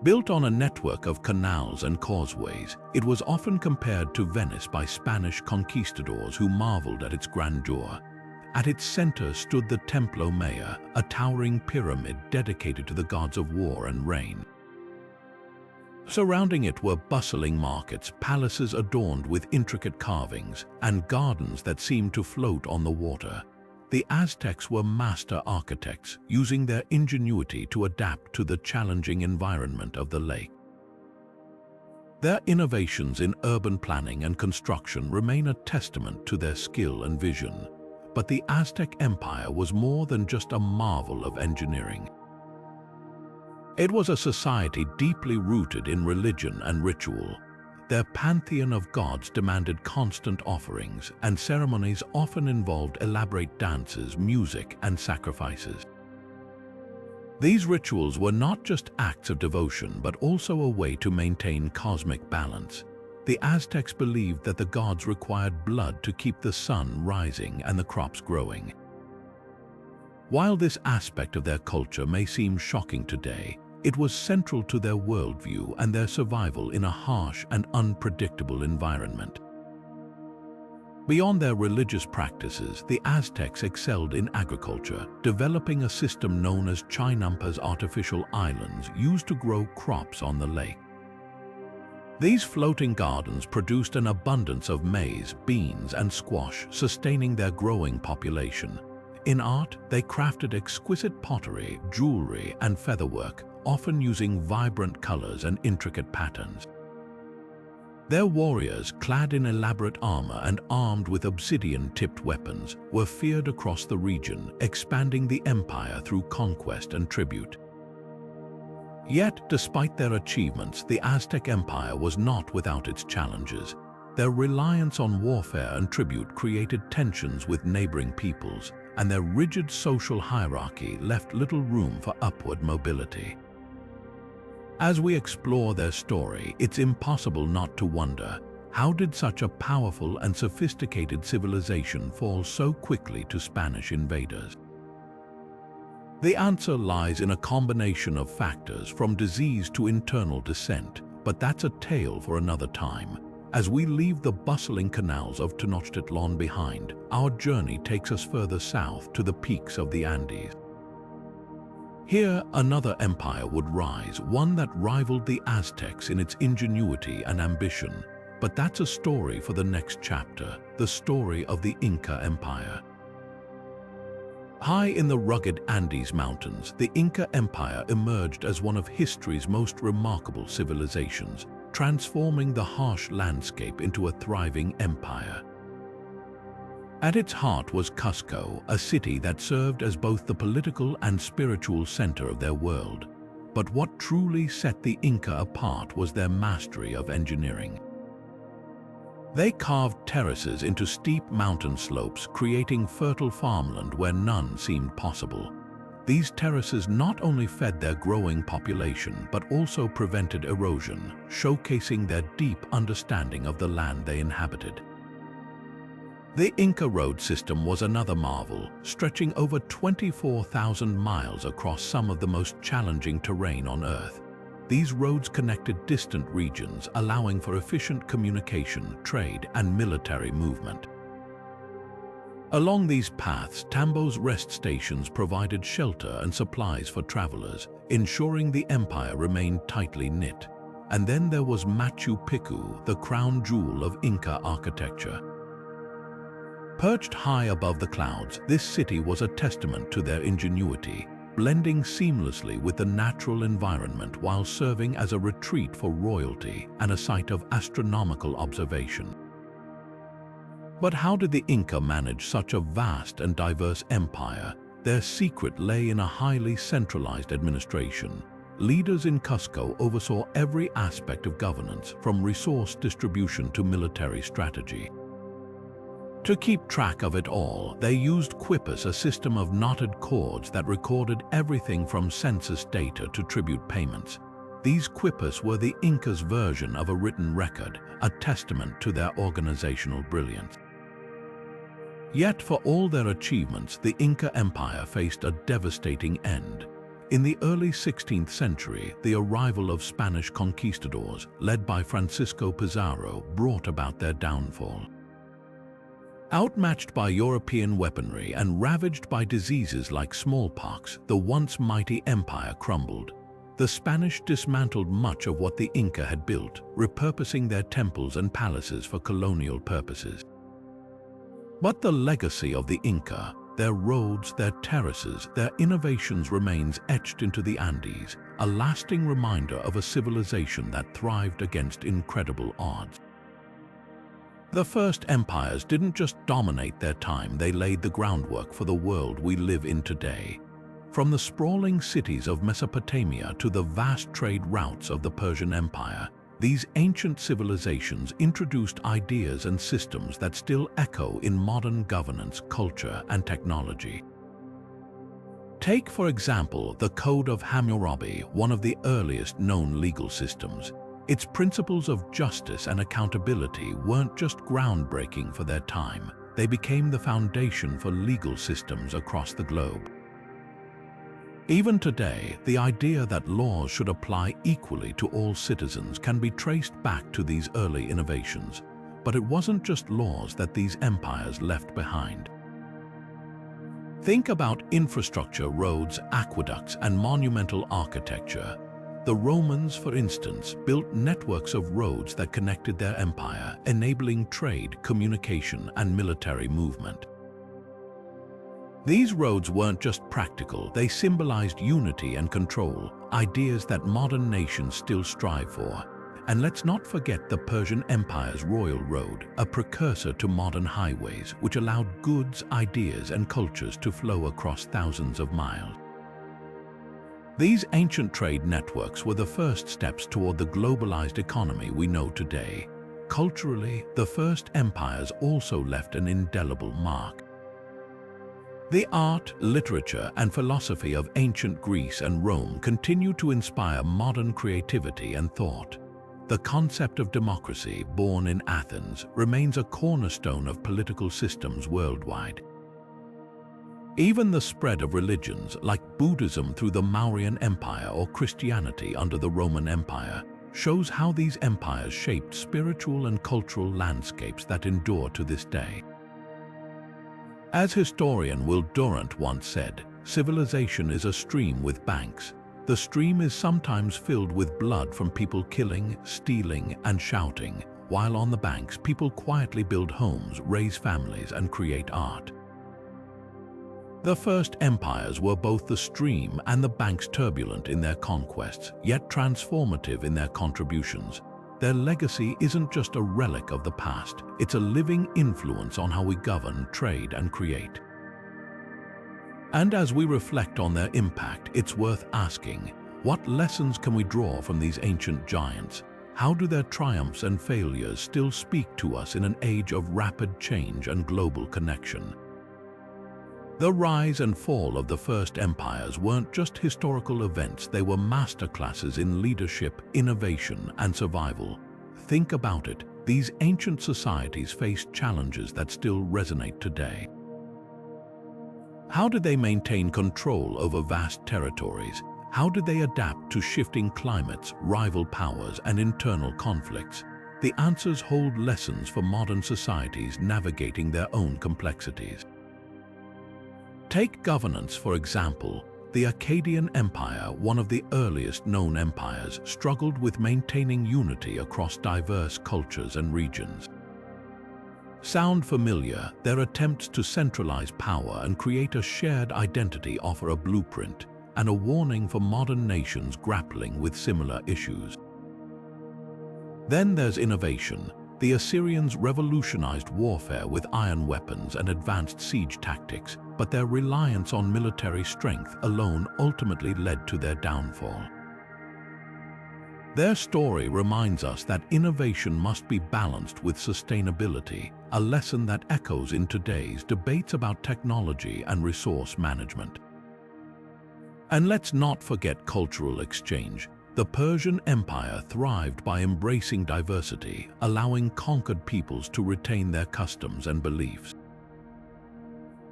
Built on a network of canals and causeways, it was often compared to Venice by Spanish conquistadors who marveled at its grandeur. At its center stood the Templo Mayor, a towering pyramid dedicated to the gods of war and rain. Surrounding it were bustling markets, palaces adorned with intricate carvings, and gardens that seemed to float on the water. The Aztecs were master architects, using their ingenuity to adapt to the challenging environment of the lake. Their innovations in urban planning and construction remain a testament to their skill and vision. But the Aztec Empire was more than just a marvel of engineering. It was a society deeply rooted in religion and ritual. Their pantheon of gods demanded constant offerings, and ceremonies often involved elaborate dances, music, and sacrifices. These rituals were not just acts of devotion, but also a way to maintain cosmic balance. The Aztecs believed that the gods required blood to keep the sun rising and the crops growing. While this aspect of their culture may seem shocking today, it was central to their worldview and their survival in a harsh and unpredictable environment. Beyond their religious practices, the Aztecs excelled in agriculture, developing a system known as Chinampas artificial islands used to grow crops on the lake. These floating gardens produced an abundance of maize, beans, and squash, sustaining their growing population. In art, they crafted exquisite pottery, jewelry, and featherwork, often using vibrant colors and intricate patterns. Their warriors, clad in elaborate armor and armed with obsidian-tipped weapons, were feared across the region, expanding the empire through conquest and tribute. Yet, despite their achievements, the Aztec Empire was not without its challenges. Their reliance on warfare and tribute created tensions with neighboring peoples, and their rigid social hierarchy left little room for upward mobility. As we explore their story, it's impossible not to wonder, how did such a powerful and sophisticated civilization fall so quickly to Spanish invaders? The answer lies in a combination of factors, from disease to internal dissent, but that's a tale for another time. As we leave the bustling canals of Tenochtitlan behind, our journey takes us further south to the peaks of the Andes. Here, another empire would rise, one that rivaled the Aztecs in its ingenuity and ambition. But that's a story for the next chapter, the story of the Inca Empire. High in the rugged Andes Mountains, the Inca Empire emerged as one of history's most remarkable civilizations, transforming the harsh landscape into a thriving empire. At its heart was Cusco, a city that served as both the political and spiritual center of their world. But what truly set the Inca apart was their mastery of engineering. They carved terraces into steep mountain slopes, creating fertile farmland where none seemed possible. These terraces not only fed their growing population, but also prevented erosion, showcasing their deep understanding of the land they inhabited. The Inca road system was another marvel, stretching over 24,000 miles across some of the most challenging terrain on Earth. These roads connected distant regions, allowing for efficient communication, trade, and military movement. Along these paths, Tambo's rest stations provided shelter and supplies for travelers, ensuring the empire remained tightly knit. And then there was Machu Picchu, the crown jewel of Inca architecture. Perched high above the clouds, this city was a testament to their ingenuity, blending seamlessly with the natural environment while serving as a retreat for royalty and a site of astronomical observation. But how did the Inca manage such a vast and diverse empire? Their secret lay in a highly centralized administration. Leaders in Cusco oversaw every aspect of governance, from resource distribution to military strategy. To keep track of it all, they used Quipus, a system of knotted cords that recorded everything from census data to tribute payments. These Quipus were the Incas' version of a written record, a testament to their organizational brilliance. Yet for all their achievements, the Inca Empire faced a devastating end. In the early 16th century, the arrival of Spanish conquistadors, led by Francisco Pizarro, brought about their downfall. Outmatched by European weaponry and ravaged by diseases like smallpox, the once mighty empire crumbled. The Spanish dismantled much of what the Inca had built, repurposing their temples and palaces for colonial purposes. But the legacy of the Inca, their roads, their terraces, their innovations remains etched into the Andes, a lasting reminder of a civilization that thrived against incredible odds. The first empires didn't just dominate their time, they laid the groundwork for the world we live in today. From the sprawling cities of Mesopotamia to the vast trade routes of the Persian Empire, these ancient civilizations introduced ideas and systems that still echo in modern governance, culture, and technology. Take, for example, the Code of Hammurabi, one of the earliest known legal systems. Its principles of justice and accountability weren't just groundbreaking for their time, they became the foundation for legal systems across the globe. Even today, the idea that laws should apply equally to all citizens can be traced back to these early innovations. But it wasn't just laws that these empires left behind. Think about infrastructure, roads, aqueducts, and monumental architecture. The Romans, for instance, built networks of roads that connected their empire, enabling trade, communication, and military movement. These roads weren't just practical, they symbolized unity and control, ideas that modern nations still strive for. And let's not forget the Persian Empire's Royal Road, a precursor to modern highways, which allowed goods, ideas, and cultures to flow across thousands of miles. These ancient trade networks were the first steps toward the globalized economy we know today. Culturally, the first empires also left an indelible mark. The art, literature, and philosophy of ancient Greece and Rome continue to inspire modern creativity and thought. The concept of democracy, born in Athens, remains a cornerstone of political systems worldwide. Even the spread of religions, like Buddhism through the Mauryan Empire or Christianity under the Roman Empire, shows how these empires shaped spiritual and cultural landscapes that endure to this day. As historian Will Durant once said, civilization is a stream with banks. The stream is sometimes filled with blood from people killing, stealing, and shouting, while on the banks people quietly build homes, raise families, and create art. The first empires were both the stream and the banks, turbulent in their conquests, yet transformative in their contributions. Their legacy isn't just a relic of the past, it's a living influence on how we govern, trade, and create. And as we reflect on their impact, it's worth asking, what lessons can we draw from these ancient giants? How do their triumphs and failures still speak to us in an age of rapid change and global connection? The rise and fall of the first empires weren't just historical events, they were masterclasses in leadership, innovation, and survival. Think about it, these ancient societies faced challenges that still resonate today. How did they maintain control over vast territories? How did they adapt to shifting climates, rival powers, and internal conflicts? The answers hold lessons for modern societies navigating their own complexities. Take governance, for example. The Akkadian Empire, one of the earliest known empires, struggled with maintaining unity across diverse cultures and regions. Sound familiar? Their attempts to centralize power and create a shared identity offer a blueprint and a warning for modern nations grappling with similar issues. Then there's innovation. The Assyrians revolutionized warfare with iron weapons and advanced siege tactics, but their reliance on military strength alone ultimately led to their downfall. Their story reminds us that innovation must be balanced with sustainability, a lesson that echoes in today's debates about technology and resource management. And let's not forget cultural exchange. The Persian Empire thrived by embracing diversity, allowing conquered peoples to retain their customs and beliefs.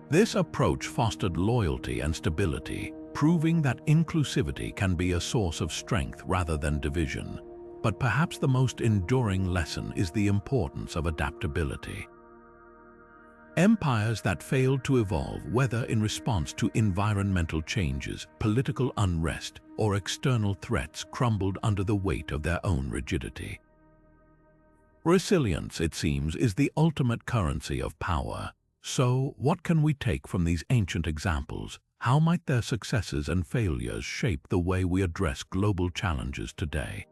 This approach fostered loyalty and stability, proving that inclusivity can be a source of strength rather than division. But perhaps the most enduring lesson is the importance of adaptability. Empires that failed to evolve, whether in response to environmental changes, political unrest, or external threats, crumbled under the weight of their own rigidity. Resilience, it seems, is the ultimate currency of power. So, what can we take from these ancient examples? How might their successes and failures shape the way we address global challenges today?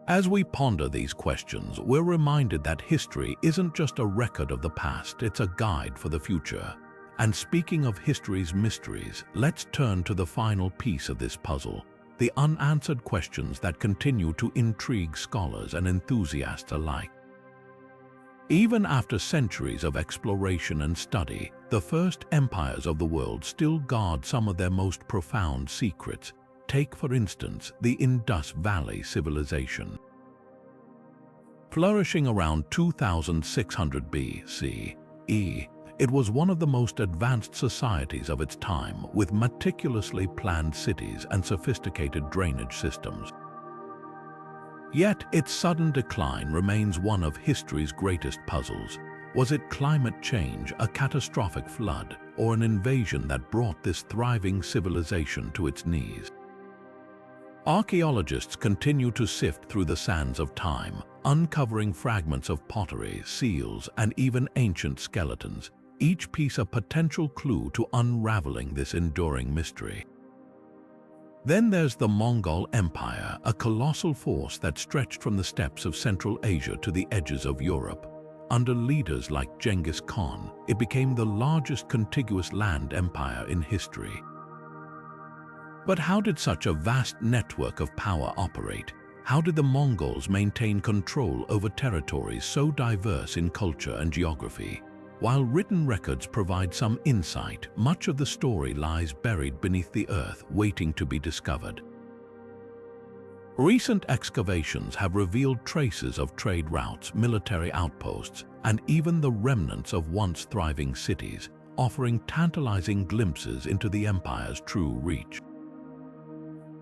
As we ponder these questions, we're reminded that history isn't just a record of the past, it's a guide for the future. And speaking of history's mysteries, let's turn to the final piece of this puzzle, the unanswered questions that continue to intrigue scholars and enthusiasts alike. Even after centuries of exploration and study, the first empires of the world still guard some of their most profound secrets. Take, for instance, the Indus Valley civilization. Flourishing around 2600 BCE, it was one of the most advanced societies of its time, with meticulously planned cities and sophisticated drainage systems. Yet, its sudden decline remains one of history's greatest puzzles. Was it climate change, a catastrophic flood, or an invasion that brought this thriving civilization to its knees? Archaeologists continue to sift through the sands of time, uncovering fragments of pottery, seals, and even ancient skeletons, each piece a potential clue to unraveling this enduring mystery. Then there's the Mongol Empire, a colossal force that stretched from the steppes of Central Asia to the edges of Europe. Under leaders like Genghis Khan, it became the largest contiguous land empire in history. But how did such a vast network of power operate? How did the Mongols maintain control over territories so diverse in culture and geography? While written records provide some insight, much of the story lies buried beneath the earth, waiting to be discovered. Recent excavations have revealed traces of trade routes, military outposts, and even the remnants of once thriving cities, offering tantalizing glimpses into the empire's true reach.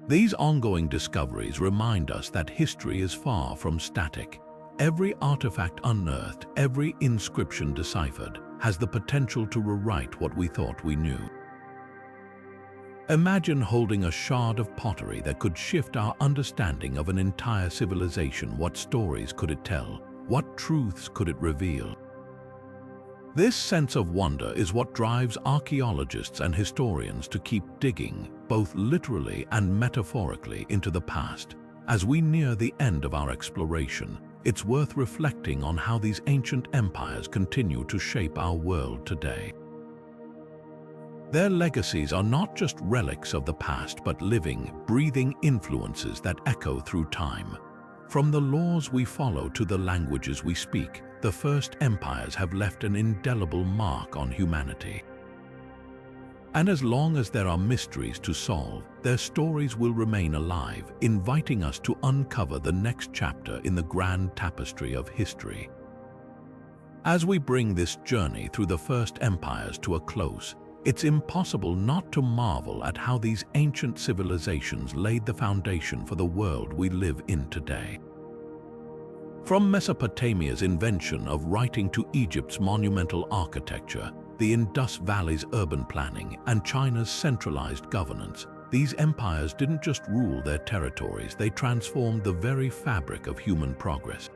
These ongoing discoveries remind us that history is far from static. Every artifact unearthed, every inscription deciphered, has the potential to rewrite what we thought we knew. Imagine holding a shard of pottery that could shift our understanding of an entire civilization. What stories could it tell? What truths could it reveal? This sense of wonder is what drives archaeologists and historians to keep digging, both literally and metaphorically, into the past. As we near the end of our exploration, it's worth reflecting on how these ancient empires continue to shape our world today. Their legacies are not just relics of the past, but living, breathing influences that echo through time. From the laws we follow to the languages we speak, the first empires have left an indelible mark on humanity. And as long as there are mysteries to solve, their stories will remain alive, inviting us to uncover the next chapter in the grand tapestry of history. As we bring this journey through the first empires to a close, it's impossible not to marvel at how these ancient civilizations laid the foundation for the world we live in today. From Mesopotamia's invention of writing to Egypt's monumental architecture, the Indus Valley's urban planning, and China's centralized governance, these empires didn't just rule their territories, they transformed the very fabric of human progress.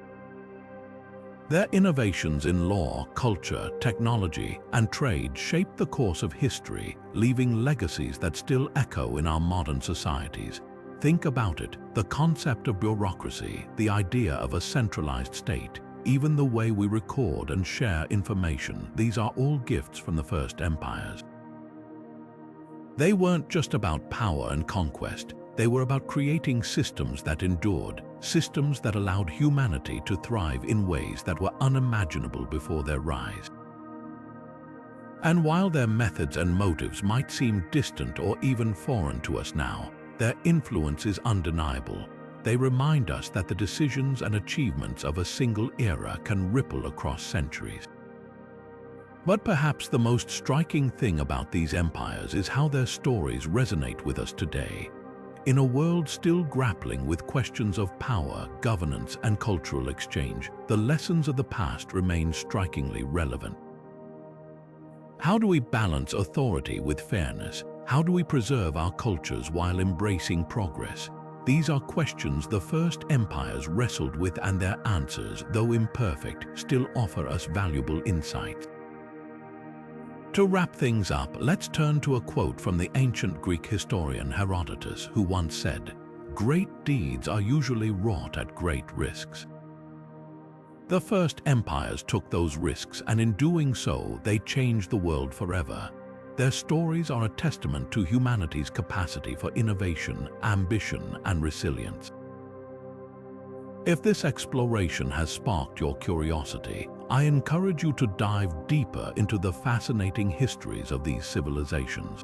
Their innovations in law, culture, technology, and trade shaped the course of history, leaving legacies that still echo in our modern societies. Think about it, the concept of bureaucracy, the idea of a centralized state, even the way we record and share information, these are all gifts from the first empires. They weren't just about power and conquest, they were about creating systems that endured, systems that allowed humanity to thrive in ways that were unimaginable before their rise. And while their methods and motives might seem distant or even foreign to us now, their influence is undeniable. They remind us that the decisions and achievements of a single era can ripple across centuries. But perhaps the most striking thing about these empires is how their stories resonate with us today. In a world still grappling with questions of power, governance, and cultural exchange, the lessons of the past remain strikingly relevant. How do we balance authority with fairness? How do we preserve our cultures while embracing progress? These are questions the first empires wrestled with, and their answers, though imperfect, still offer us valuable insights. To wrap things up, let's turn to a quote from the ancient Greek historian Herodotus, who once said, "Great deeds are usually wrought at great risks." The first empires took those risks, and in doing so, they changed the world forever. Their stories are a testament to humanity's capacity for innovation, ambition, and resilience. If this exploration has sparked your curiosity, I encourage you to dive deeper into the fascinating histories of these civilizations.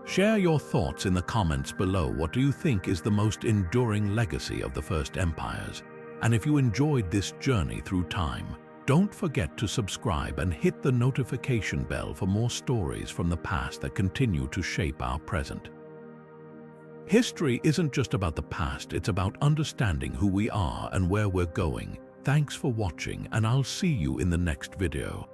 Share your thoughts in the comments below. What do you think is the most enduring legacy of the first empires? And if you enjoyed this journey through time, don't forget to subscribe and hit the notification bell for more stories from the past that continue to shape our present. History isn't just about the past, it's about understanding who we are and where we're going. Thanks for watching, and I'll see you in the next video.